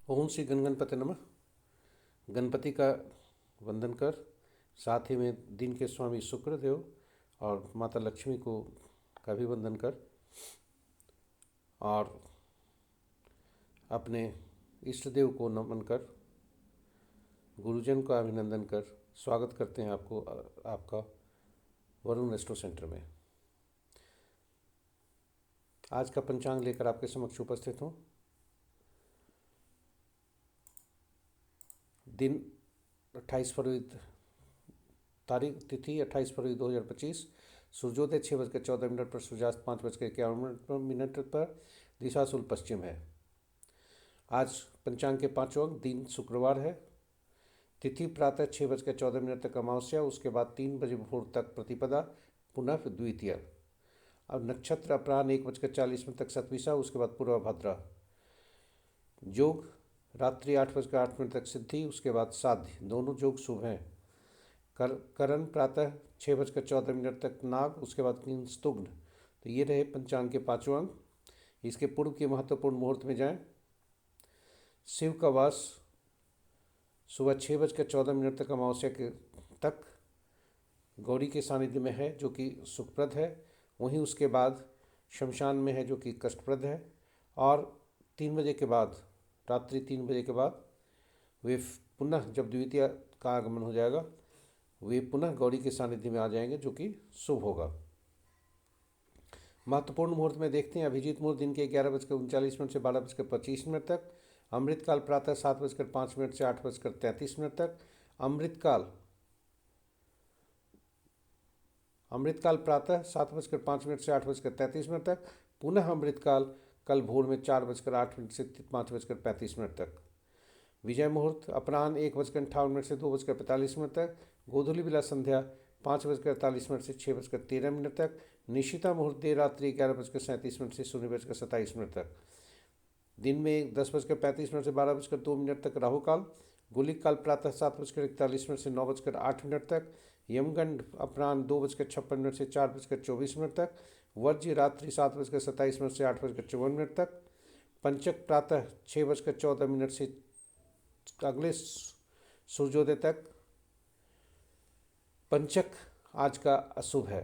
ओम श्री गणगणपति नमः। गणपति का वंदन कर, साथ ही में दिन के स्वामी शुक्रदेव और माता लक्ष्मी को का भी वंदन कर और अपने इष्ट देव को नमन कर, गुरुजन का अभिनंदन कर स्वागत करते हैं आपको आपका वरुण रेस्टो सेंटर में। आज का पंचांग लेकर आपके समक्ष उपस्थित हूँ। दिन 28 फरवरी, तारीख तिथि 28 फरवरी 2025, सूर्योदय 6:14 पर, सूर्यास्त 5:51 पर, दिशा शुल पश्चिम है। आज पंचांग के पांचों अंक, दिन शुक्रवार है, तिथि प्रातः 6:14 तक अमावस्या, उसके बाद 3 बजे भोर तक प्रतिपदा, पुनः द्वितीया। अब नक्षत्र अपराह्न 1:40 तक सतविशा, उसके बाद पूर्वभद्रा। योग रात्रि 8:08 तक सिद्धि, उसके बाद साध्य। दोनों योग शुभ हैं। करण प्रातः 6:14 तक नाग, उसके बाद 3 स्तुग्न। तो ये रहे पंचांग के पांचों अंग। इसके पूर्व के महत्वपूर्ण मुहूर्त में जाएं। शिव का वास सुबह 6:14 तक अमावस्या के तक गौरी के सानिध्य में है, जो कि सुखप्रद है। वहीं उसके बाद शमशान में है, जो कि कष्टप्रद है। और 3 बजे के बाद, रात्रि 3 बजे के बाद वे पुनः, जब द्वितीया का आगमन हो जाएगा, वे पुनः गौरी के सानिध्य में आ जाएंगे, जो कि शुभ होगा। महत्वपूर्ण मुहूर्त में देखते हैं। अभिजीत मुहूर्त दिन के 11:39 से 12:25 तक। अमृतकाल प्रातः 7:05 से 8:33 तक। अमृतकाल प्रातः 7:05 से 8:33 तक। पुनः अमृतकाल कल भोर में 4:08 से 5:35 तक। विजय मुहूर्त अपराह्न 1:58 से 2:45 तक। गोधूली बिला संध्या 5:48 से 6:13 तक। निशिता मुहूर्त देर रात्रि 11:37 से 0:27 तक। दिन में 10:35 से 12:02 तक राहु काल। गुलिक काल प्रातः 7:41 से 9:08 तक। यमगंड अपराह्न 2:56 से 4:24 तक। वर्ज्य रात्रि 7:27 से 8:54 तक। पंचक प्रातः 6:14 से अगले सूर्योदय तक। पंचक आज का अशुभ है।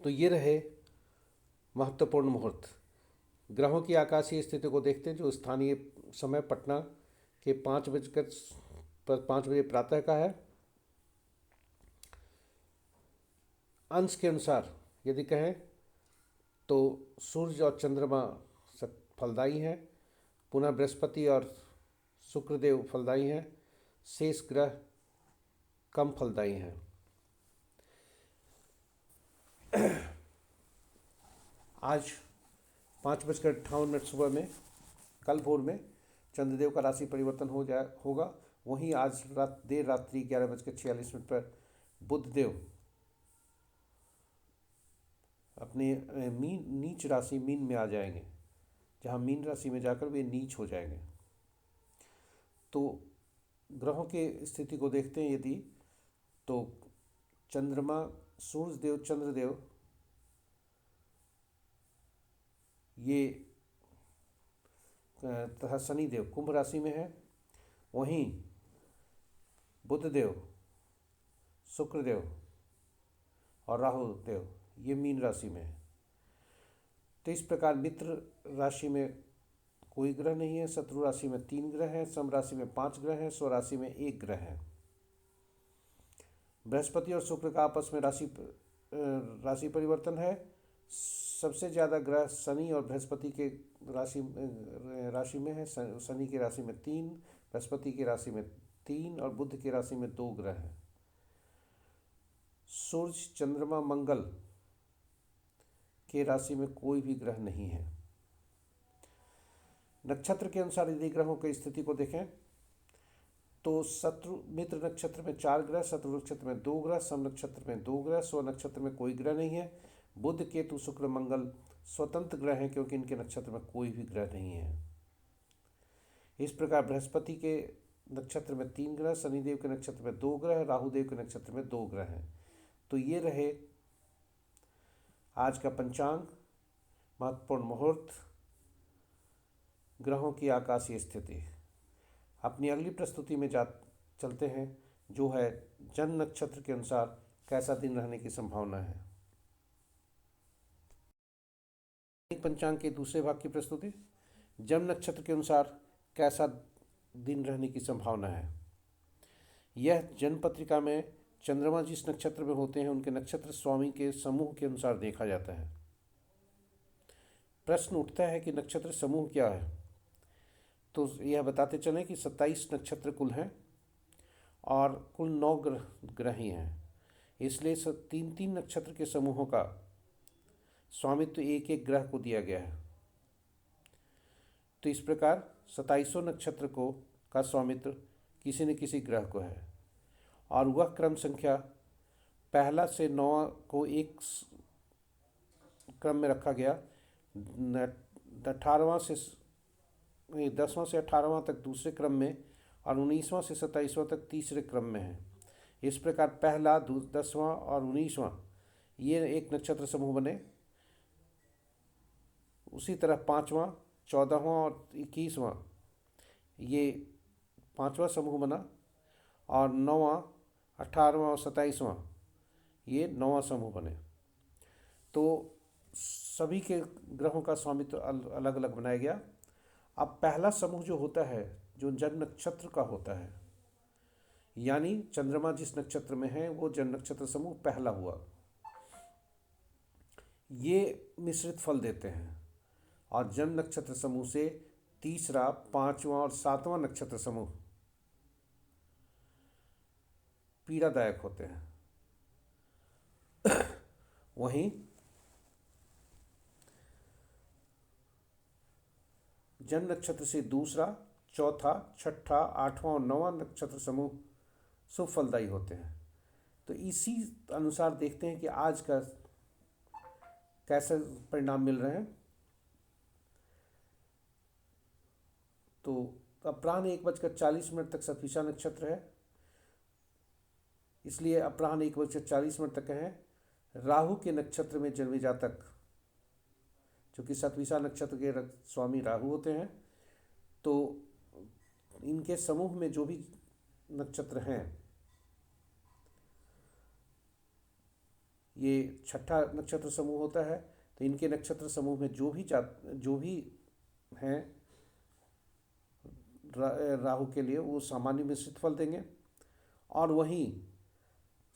तो ये रहे महत्वपूर्ण मुहूर्त। ग्रहों की आकाशीय स्थिति को देखते हैं, जो स्थानीय समय पटना के 5 बजे प्रातः का है। अंश के अनुसार यदि कहें तो सूर्य और चंद्रमा फलदायी हैं, पुनः बृहस्पति और शुक्रदेव फलदायी हैं, शेष ग्रह कम फलदायी हैं। आज 5:58 सुबह में, कल भोर में चंद्रदेव का राशि परिवर्तन होगा। वहीं आज देर रात्रि 11:46 पर बुधदेव अपने नीच राशि मीन में आ जाएंगे, जहां मीन राशि में जाकर वे नीच हो जाएंगे। तो ग्रहों के स्थिति को देखते हैं यदि, तो चंद्रमा, सूर्यदेव, चंद्रदेव ये तथा शनिदेव कुंभ राशि में है। वहीं बुधदेव, शुक्रदेव और राहुदेव ये मीन राशि में है। तो इस प्रकार मित्र राशि में कोई ग्रह नहीं है, शत्रु राशि में 3 ग्रह हैं, सम राशि में 5 ग्रह हैं, स्वराशि में 1 ग्रह है। बृहस्पति और शुक्र का आपस में राशि परिवर्तन है। सबसे ज़्यादा ग्रह शनि और बृहस्पति के राशि में है। शनि की राशि में 3, बृहस्पति की राशि में 3 और बुध की राशि में 2 ग्रह हैं। सूर्य, चंद्रमा, मंगल के राशि में कोई भी ग्रह नहीं है। नक्षत्र के अनुसार यदि ग्रहों की स्थिति को देखें तो मित्र नक्षत्र में 4 ग्रह, शत्रु नक्षत्र में 2 ग्रह, सम नक्षत्र में 2 ग्रह, स्व नक्षत्र में कोई ग्रह नहीं है। बुध, केतु, शुक्र, मंगल स्वतंत्र ग्रह हैं, क्योंकि इनके नक्षत्र में कोई भी ग्रह नहीं है। इस प्रकार बृहस्पति के नक्षत्र में 3 ग्रह, शनिदेव के नक्षत्र में 2 ग्रह, राहुदेव के नक्षत्र में 2 ग्रह हैं। तो ये रहे आज का पंचांग। महत्वपूर्ण मुहूर्त ग्रहों की आकाशीय स्थिति। अपनी अगली प्रस्तुति में चलते हैं, जो है जन्म नक्षत्र के अनुसार कैसा दिन रहने की संभावना है। पंचांग के दूसरे भाग की प्रस्तुति, जन्म नक्षत्र के अनुसार कैसा दिन रहने की संभावना है। यह जन्म पत्रिका में चंद्रमा जिस नक्षत्र में होते हैं उनके नक्षत्र स्वामी के समूह के अनुसार देखा जाता है। प्रश्न उठता है कि नक्षत्र समूह क्या है, तो यह बताते चलें कि 27 नक्षत्र कुल हैं और कुल 9 ग्रह ही हैं, इसलिए 3-3 नक्षत्र के समूहों का स्वामित्व एक एक ग्रह को दिया गया है। तो इस प्रकार 27 नक्षत्र को का स्वामित्व किसी न किसी ग्रह को है, और वह क्रम संख्या पहला से 9 को एक क्रम में रखा गया, 18वां से 10वां से 18वां तक दूसरे क्रम में और 19वां से 27वां तक तीसरे क्रम में है। इस प्रकार पहला, 10वां और 19वां ये एक नक्षत्र समूह बने। उसी तरह 5वां, 14वां और 21वां ये 5वां समूह बना, और 9वां, 18वां और 27वां ये 9वां समूह बने। तो सभी के ग्रहों का स्वामित्व अलग अलग बनाया गया। अब पहला समूह जो होता है, जो जन्म नक्षत्र का होता है, यानी चंद्रमा जिस नक्षत्र में है वो जन्म नक्षत्र समूह पहला हुआ, ये मिश्रित फल देते हैं। और जन्म नक्षत्र समूह से तीसरा, 5वां और 7वां नक्षत्र समूह पीड़ादायक होते हैं। वहीं जन्म नक्षत्र से दूसरा, चौथा, छठा, 8वां और 9वां नक्षत्र समूह शुभ फलदायी होते हैं। तो इसी अनुसार देखते हैं कि आज का कैसे परिणाम मिल रहे हैं। तो अपराह्न 1:40 तक सतविशा नक्षत्र है, इसलिए अपराह्न 1:40 तक है। राहु के नक्षत्र में जन्मे जातक, क्योंकि सतविशा नक्षत्र के स्वामी राहु होते हैं, तो इनके समूह में जो भी नक्षत्र हैं, ये छठा नक्षत्र समूह होता है, तो इनके नक्षत्र समूह में जो भी हैं राहु के लिए वो सामान्य मिश्रित फल देंगे। और वहीं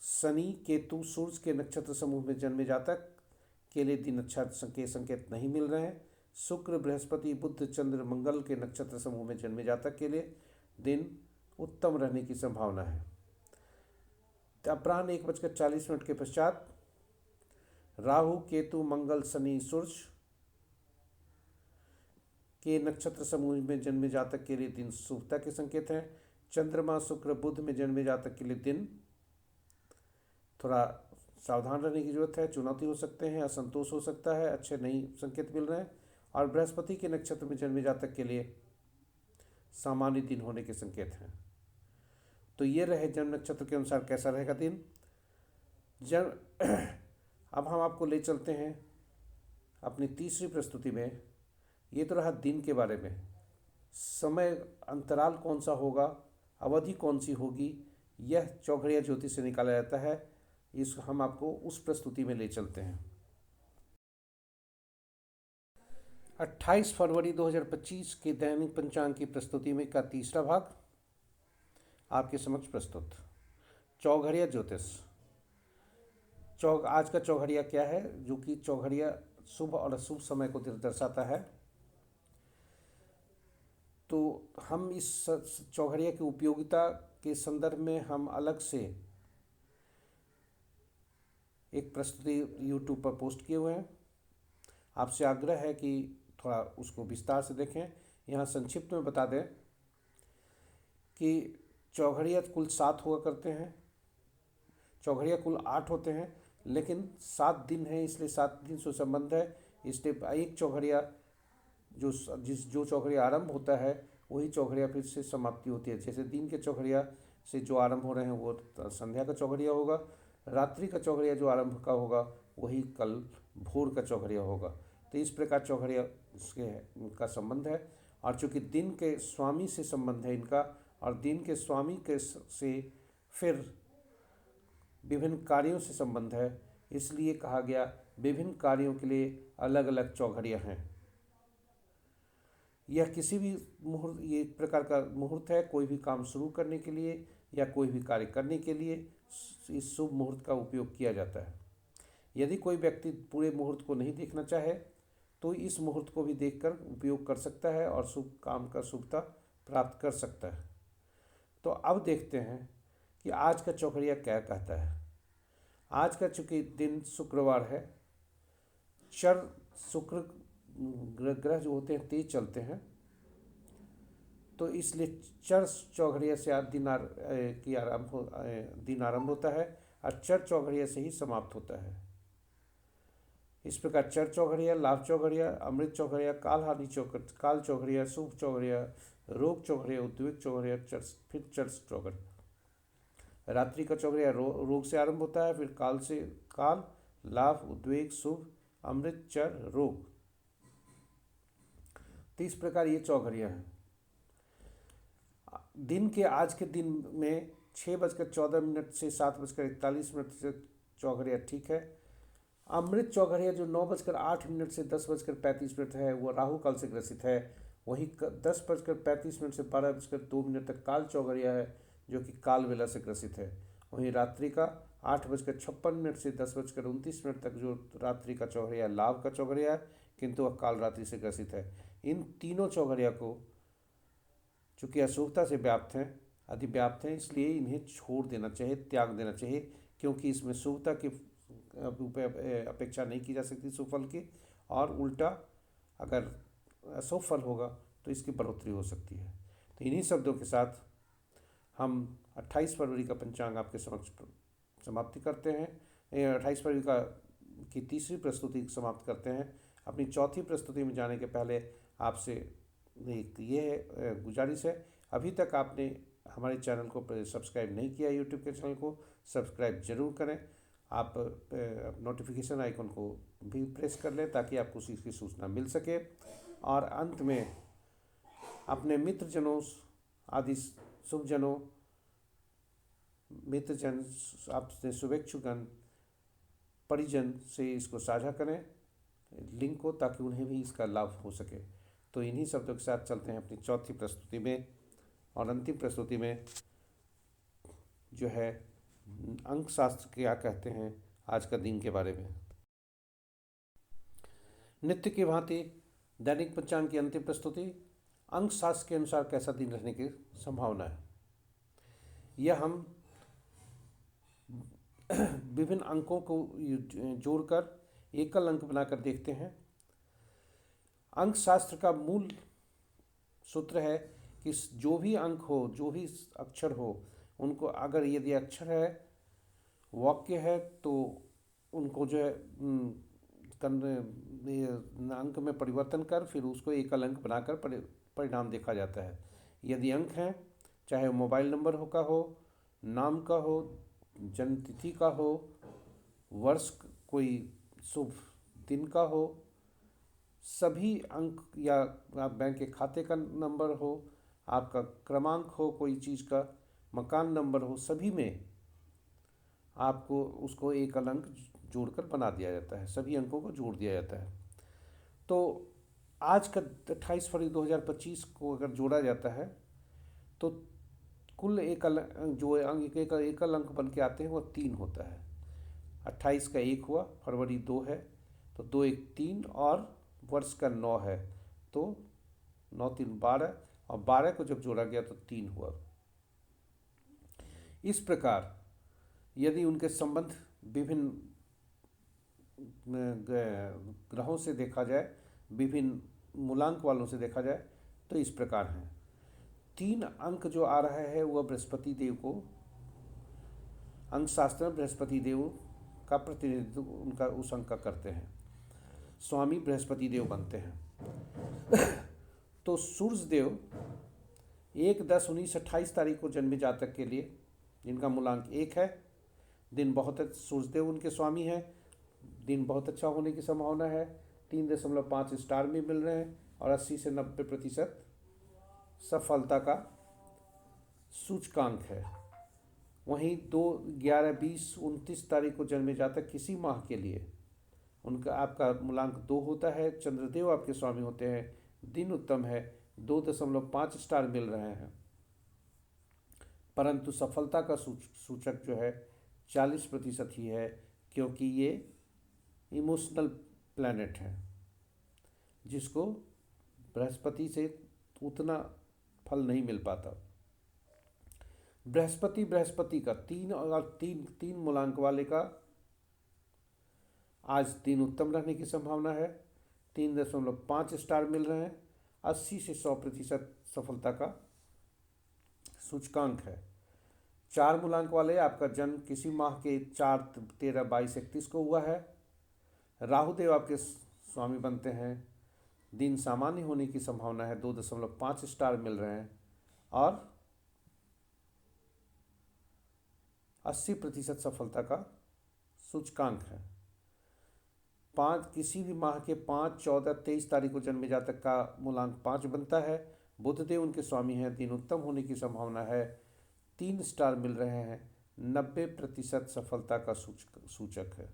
शनि, केतु, सूर्य के नक्षत्र समूह में जन्मे जातक के लिए दिन अच्छा के संकेत नहीं मिल रहे हैं। शुक्र, बृहस्पति, बुध, चंद्र, मंगल के नक्षत्र समूह में जन्मे जातक के लिए दिन उत्तम रहने की संभावना है। अपराह्न 1:40 के पश्चात राहु, केतु, मंगल, शनि, सूर्य के नक्षत्र समूह में जन्मे जातक के लिए दिन शुभता के संकेत हैं। चंद्रमा, शुक्र, बुध में जन्मे जातक के लिए दिन थोड़ा सावधान रहने की जरूरत है, चुनौती हो सकते हैं, असंतोष हो सकता है, अच्छे नहीं संकेत मिल रहे हैं। और बृहस्पति के नक्षत्र में जन्मे जातक के लिए सामान्य दिन होने के संकेत हैं। तो ये रहे जन्म नक्षत्र के अनुसार कैसा रहेगा दिन। अब हम आपको ले चलते हैं अपनी तीसरी प्रस्तुति में। ये तो रहा दिन के बारे में, समय अंतराल कौन सा होगा, अवधि कौन सी होगी, यह चौघड़िया ज्योतिष से निकाला जाता है। इस हम आपको उस प्रस्तुति में ले चलते हैं। 28 फरवरी 2025 के दैनिक पंचांग की प्रस्तुति में का तीसरा भाग आपके समक्ष प्रस्तुत। चौघड़िया ज्योतिष। आज का चौघड़िया क्या है, जो कि चौघड़िया शुभ और अशुभ समय को दर्शाता है। तो हम इस चौघड़िया की उपयोगिता के संदर्भ में हम अलग से एक प्रस्तुति YouTube पर पोस्ट किए हुए हैं। आपसे आग्रह है कि थोड़ा उसको विस्तार से देखें। यहाँ संक्षिप्त में बता दें कि चौघड़िया कुल 7 हुआ करते हैं, चौघड़िया कुल 8 होते हैं, लेकिन 7 दिन है, इसलिए 7 दिन से संबंध है। इसलिए एक चौघड़िया जो चौघड़िया आरंभ होता है वही चौघड़िया फिर से समाप्ति होती है। जैसे दिन के चौघड़िया से जो आरंभ हो रहे हैं वो संध्या का चौघड़िया होगा, रात्रि का चौघड़िया जो आरंभ का होगा वही कल भोर का चौघड़िया होगा। तो इस प्रकार चौघड़िया का संबंध है। और चूँकि दिन के स्वामी से संबंध है इनका, और दिन के स्वामी के से फिर विभिन्न कार्यों से संबंध है, इसलिए कहा गया विभिन्न कार्यों के लिए अलग अलग चौघड़ियाँ हैं। यह किसी भी मुहूर्त, ये एक प्रकार का मुहूर्त है, कोई भी काम शुरू करने के लिए या कोई भी कार्य करने के लिए इस शुभ मुहूर्त का उपयोग किया जाता है। यदि कोई व्यक्ति पूरे मुहूर्त को नहीं देखना चाहे तो इस मुहूर्त को भी देखकर उपयोग कर सकता है और शुभ काम का शुभता प्राप्त कर सकता है। तो अब देखते हैं कि आज का चौघड़िया क्या कहता है। आज का चूँकि दिन शुक्रवार है, चर शुक्र ग्रह जो होते हैं तेज चलते हैं, तो इसलिए चर चौघड़िया से दिन आरंभ होता है और चर चौघड़िया से ही समाप्त होता है। इस प्रकार चर चौघड़िया, लाभ चौघड़िया, अमृत चौघड़िया, काल चौघड़िया, शुभ चौघड़िया, रोग चौघड़िया, उद्वेग चौघड़िया, फिर चर चौघड़िया। रात्रि का चौघड़िया रोग से आरंभ होता है, फिर काल, लाभ, उद्वेग, शुभ, अमृत, चर, रोग। तो इस प्रकार ये चौघड़ियाँ हैं। दिन के आज के दिन में 6:14 से 7:41 से चौघड़िया ठीक है। अमृत चौघड़िया जो 9:08 से 10:35 है वो राहु काल से ग्रसित है। वहीं 10:35 से 12:02 तक काल चौघड़िया है जो कि काल वेला से ग्रसित है। वहीं रात्रि का 8:56 से 10:29 तक जो रात्रि का चौघड़िया लाभ का चौघड़िया है, किंतु वह काल रात्रि से ग्रसित है। इन तीनों चौघड़िया को चूँकि अशुभता से अधिव्याप्त हैं, इसलिए इन्हें छोड़ देना चाहिए, त्याग देना चाहिए, क्योंकि इसमें शुभता की अपेक्षा नहीं की जा सकती शुभ फल की, और उल्टा अगर अशुभ फल होगा तो इसकी बढ़ोतरी हो सकती है। तो इन्हीं शब्दों के साथ हम 28 फरवरी का पंचांग आपके समक्ष समाप्ति करते हैं। 28 फरवरी की तीसरी प्रस्तुति समाप्त करते हैं। अपनी चौथी प्रस्तुति में जाने के पहले आपसे ये गुजारिश है, अभी तक आपने हमारे चैनल को सब्सक्राइब नहीं किया, यूट्यूब के चैनल को सब्सक्राइब जरूर करें। आप नोटिफिकेशन आइकन को भी प्रेस कर लें ताकि आपको इसकी सूचना मिल सके। और अंत में अपने मित्रजनों आदि शुभजनों, मित्रजन, आपसे शुभेच्छुगण, परिजन से इसको साझा करें लिंक को, ताकि उन्हें भी इसका लाभ हो सके। तो इन्हीं शब्दों के साथ चलते हैं अपनी चौथी प्रस्तुति में। और अंतिम प्रस्तुति में जो है अंक शास्त्र क्या कहते हैं आज का दिन के बारे में। नित्य की भांति दैनिक पंचांग की अंतिम प्रस्तुति। अंक शास्त्र के अनुसार कैसा दिन रहने की संभावना है, यह हम विभिन्न अंकों को जोड़कर एकल अंक बनाकर देखते हैं। अंक शास्त्र का मूल सूत्र है कि जो भी अंक हो, जो भी अक्षर हो, उनको अगर यदि अक्षर है, वाक्य है, तो उनको जो है अंक में परिवर्तन कर फिर उसको एकल अंक बनाकर परिणाम देखा जाता है। यदि अंक हैं, चाहे मोबाइल नंबर का हो, नाम का हो, जन्म तिथि का हो, वर्ष कोई शुभ दिन का हो, सभी अंक, या आप बैंक के खाते का नंबर हो, आपका क्रमांक हो, कोई चीज़ का मकान नंबर हो, सभी में आपको उसको एकल अंक जोड़कर बना दिया जाता है, सभी अंकों को जोड़ दिया जाता है। तो आज का 28 फरवरी 2025 को अगर जोड़ा जाता है तो कुल एकल जो अंक एकल अंक बन के आते हैं वो 3 होता है। 28 का 1 हुआ, फरवरी 2 है तो 2 1 3, और वर्ष का 9 है तो 9 3 12, और 12 को जब जोड़ा गया तो 3 हुआ। इस प्रकार यदि उनके संबंध विभिन्न ग्रहों से देखा जाए, विभिन्न मूलांक वालों से देखा जाए, तो इस प्रकार हैं। 3 अंक जो आ रहा है वह बृहस्पति देव को, अंक शास्त्र में बृहस्पति देव का प्रतिनिधित्व उनका उस अंक का करते हैं, स्वामी बृहस्पति देव बनते हैं। तो सूर्य देव 1 10 19 28 तारीख को जन्मे जातक के लिए, जिनका मूलांक 1 है, दिन बहुत सूर्य देव उनके स्वामी हैं, दिन बहुत अच्छा होने की संभावना है। 3.5 स्टार में मिल रहे हैं और 80 से 90% सफलता का सूचकांक है। वहीं 2, 11, 20, 29 तारीख को जन्मे जातक किसी माह के लिए उनका आपका मूलांक 2 होता है। चंद्रदेव आपके स्वामी होते हैं। दिन उत्तम है, 2.5 स्टार मिल रहे हैं। परंतु सफलता का सूचक जो है 40% ही है, क्योंकि ये इमोशनल प्लैनेट है, जिसको बृहस्पति से उतना फल नहीं मिल पाता। बृहस्पति का 3 और 3 मूलांक वाले का आज दिन उत्तम रहने की संभावना है। 3.5 स्टार मिल रहे हैं। 80 से 100% सफलता का सूचकांक है। 4 मूलांक वाले आपका जन्म किसी माह के 4, 13, 22, 31 को हुआ है। राहुदेव आपके स्वामी बनते हैं। दिन सामान्य होने की संभावना है, 2.5 स्टार मिल रहे हैं और 80% सफलता का सूचकांक है। किसी भी माह के 5, 14, 23 तारीख को जन्मे जातक का मूलांक 5 बनता है। बुधदेव उनके स्वामी हैं। दिन उत्तम होने की संभावना है, 3 स्टार मिल रहे हैं। 90% सफलता का सूचक है।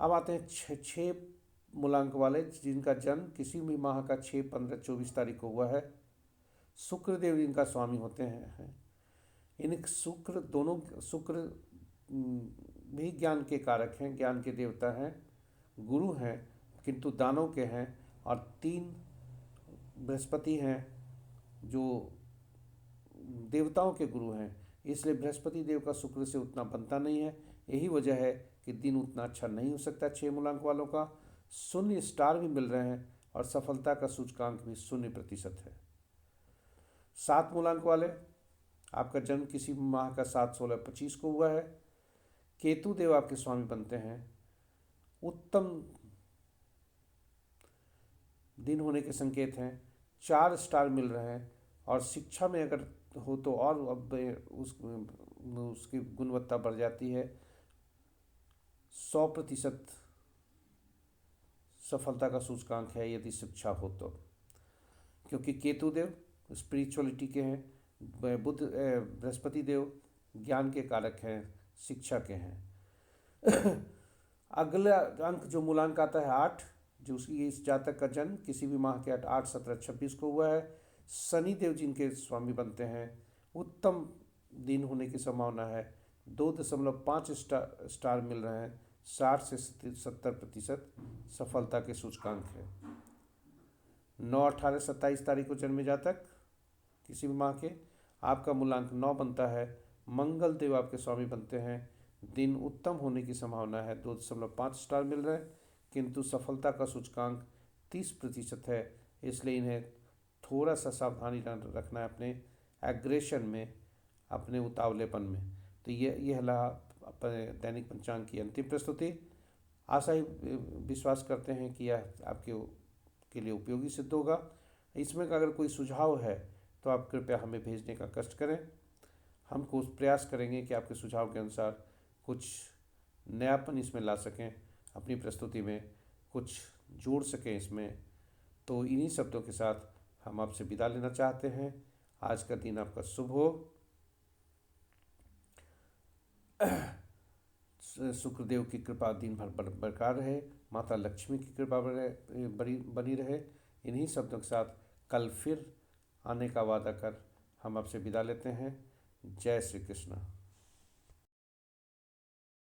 अब आते हैं 6 मूलांक वाले जिनका जन्म किसी भी माह का 6, 15, 24 तारीख को हुआ है। शुक्रदेव जिनका स्वामी होते हैं। इन शुक्र भी ज्ञान के कारक हैं, ज्ञान के देवता हैं, गुरु हैं, किंतु दानों के हैं। और 3 बृहस्पति हैं जो देवताओं के गुरु हैं, इसलिए बृहस्पति देव का शुक्र से उतना बनता नहीं है। यही वजह है कि दिन उतना अच्छा नहीं हो सकता। 6 मूलांक वालों का 0 स्टार भी मिल रहे हैं और सफलता का सूचकांक भी 0% है। 7 मूलांक वाले आपका जन्म किसी माह का 7, 16, 25 को हुआ है। केतु देव आपके स्वामी बनते हैं। उत्तम दिन होने के संकेत हैं। 4 स्टार मिल रहे हैं और शिक्षा में अगर हो तो और अब उसकी गुणवत्ता बढ़ जाती है। 100% सफलता का सूचकांक है यदि शिक्षा हो तो, क्योंकि केतु देव स्पिरिचुअलिटी के हैं, बृहस्पति देव ज्ञान के कारक हैं, शिक्षा के हैं। अगला अंक जो मूलांक आता है 8, जो उसकी इस जातक का जन्म किसी भी माह के 8, 17, 26 को हुआ है। शनि देव जिनके स्वामी बनते हैं। उत्तम दिन होने की संभावना है, 2.5 स्टार मिल रहे हैं। 60 से 70% सफलता के सूचकांक है। 9, 18, 27 तारीख को जन्मे जातक किसी भी माह के आपका मूलांक 9 बनता है। मंगल देव आपके स्वामी बनते हैं। दिन उत्तम होने की संभावना है, 2.5 स्टार मिल रहे हैं, किंतु सफलता का सूचकांक 30% है। इसलिए इन्हें थोड़ा सा सावधानी रखना है अपने एग्रेशन में, अपने उतावलेपन में। तो यह रहा अपने दैनिक पंचांग की अंतिम प्रस्तुति। आशा ही विश्वास करते हैं कि यह आपके के लिए उपयोगी सिद्ध होगा। इसमें का अगर कोई सुझाव है तो आप कृपया हमें भेजने का कष्ट करें। हम प्रयास करेंगे कि आपके सुझाव के अनुसार कुछ नयापन इसमें ला सकें, अपनी प्रस्तुति में कुछ जोड़ सकें इसमें। तो इन्हीं शब्दों के साथ हम आपसे विदा लेना चाहते हैं। आज का दिन आपका शुभ हो। शुक्रदेव की कृपा दिन भर बरकरार रहे, माता लक्ष्मी की कृपा बनी रहे। इन्हीं शब्दों के साथ कल फिर आने का वादा कर हम आपसे विदा लेते हैं। जय श्री कृष्ण।